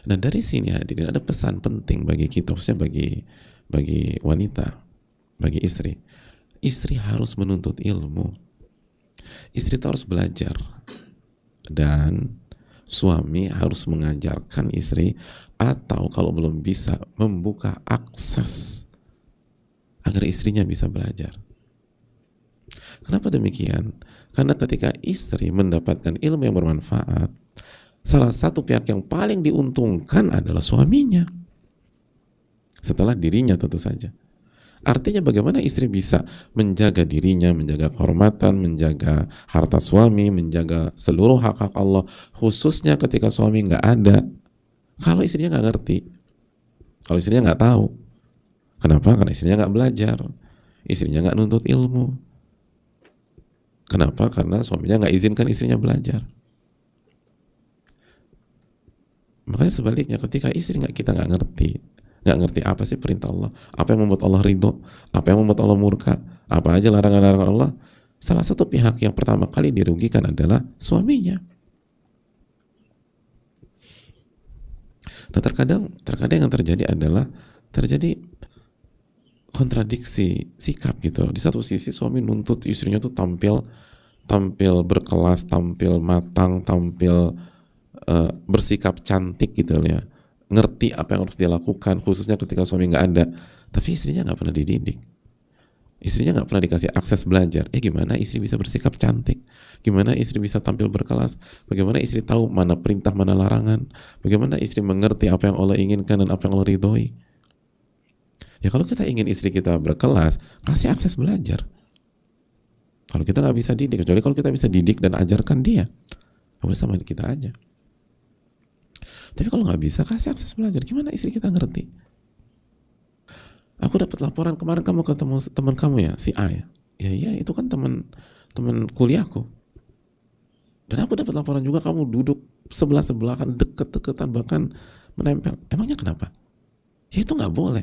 Nah dari sini hadirin ada pesan penting bagi kita, khususnya bagi wanita, bagi istri. Istri harus menuntut ilmu. Istri itu harus belajar, dan suami harus mengajarkan istri, atau kalau belum bisa membuka akses agar istrinya bisa belajar. Kenapa demikian? Karena ketika istri mendapatkan ilmu yang bermanfaat, salah satu pihak yang paling diuntungkan adalah suaminya, setelah dirinya tentu saja. Artinya bagaimana istri bisa menjaga dirinya, menjaga kehormatan, menjaga harta suami, menjaga seluruh hak-hak Allah, khususnya ketika suami nggak ada. Kalau istrinya nggak ngerti, kalau istrinya nggak tahu. Kenapa? Karena istrinya nggak belajar, istrinya nggak nuntut ilmu. Kenapa? Karena suaminya nggak izinkan istrinya belajar. Makanya sebaliknya, ketika istri kita nggak ngerti apa sih perintah Allah, apa yang membuat Allah ridho, apa yang membuat Allah murka, apa aja larangan-larangan Allah, salah satu pihak yang pertama kali dirugikan adalah suaminya. Nah terkadang yang terjadi adalah terjadi kontradiksi sikap gitu loh. Di satu sisi suami nuntut istrinya tuh tampil berkelas, tampil matang, tampil bersikap cantik gitu loh ya, ngerti apa yang harus dia lakukan, khususnya ketika suami nggak ada. Tapi istrinya nggak pernah dididik, istrinya nggak pernah dikasih akses belajar. Gimana istri bisa bersikap cantik, gimana istri bisa tampil berkelas, bagaimana istri tahu mana perintah mana larangan, bagaimana istri mengerti apa yang Allah inginkan dan apa yang Allah ridhoi. Ya kalau kita ingin istri kita berkelas, kasih akses belajar. Kalau kita nggak bisa didik, kecuali kalau kita bisa didik dan ajarkan dia, udah sama kita aja. Tapi kalau nggak bisa, kasih akses belajar. Gimana istri kita ngerti? Aku dapat laporan kemarin kamu ketemu teman kamu ya, si A ya. Ya iya, itu kan teman kuliahku. Dan aku dapat laporan juga kamu duduk sebelah-sebelahan, deket-deketan, bahkan menempel. Emangnya kenapa? Ya itu nggak boleh.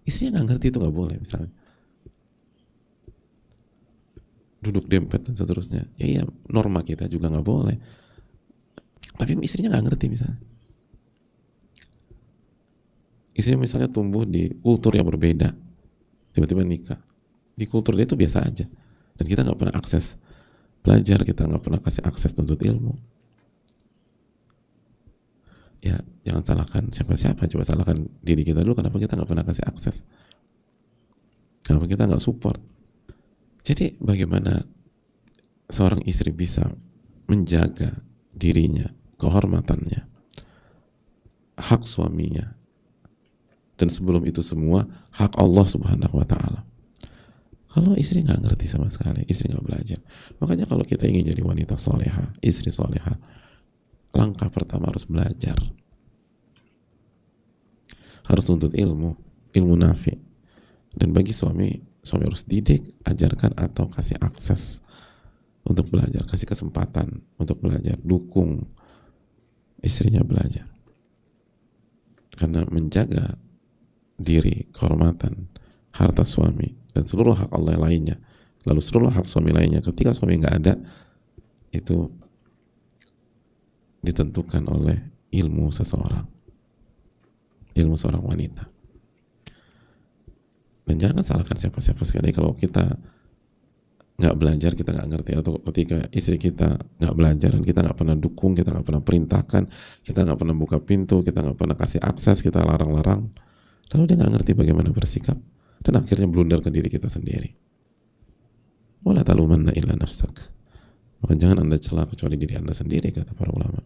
Istrinya nggak ngerti itu nggak boleh, misalnya. Duduk dempet dan seterusnya. Ya iya, norma kita juga nggak boleh. Tapi istrinya nggak ngerti misalnya. Istrinya misalnya tumbuh di kultur yang berbeda, tiba-tiba nikah. Di kultur dia itu biasa aja. Dan kita nggak pernah akses belajar, kita nggak pernah kasih akses nuntut ilmu. Ya jangan salahkan siapa-siapa, coba salahkan diri kita dulu. Kenapa kita nggak pernah kasih akses? Kenapa kita nggak support? Jadi bagaimana seorang istri bisa menjaga dirinya, kehormatannya, hak suaminya, dan sebelum itu semua hak Allah Subhanahu wa Ta'ala. Kalau istri nggak ngerti sama sekali, istri nggak belajar. Makanya kalau kita ingin jadi wanita soleha, istri soleha, langkah pertama harus belajar, harus tuntut ilmu nafi. Dan bagi suami harus didik, ajarkan, atau kasih akses untuk belajar, kasih kesempatan untuk belajar, dukung istrinya belajar. Karena menjaga diri, kehormatan, harta suami, dan seluruh hak Allah lainnya, lalu seluruh hak suami lainnya, ketika suami nggak ada, itu ditentukan oleh ilmu seseorang, ilmu seorang wanita. Dan jangan salahkan siapa-siapa sekali kalau kita nggak belajar, kita nggak ngerti, atau ketika istri kita nggak belajar dan kita nggak pernah dukung, kita nggak pernah perintahkan, kita nggak pernah buka pintu, kita nggak pernah kasih akses, kita larang-larang, lalu dia nggak ngerti bagaimana bersikap, dan akhirnya blunder ke diri kita sendiri. Wala talumanna illa nafsak. Maka jangan Anda celah kecuali diri Anda sendiri, kata para ulama.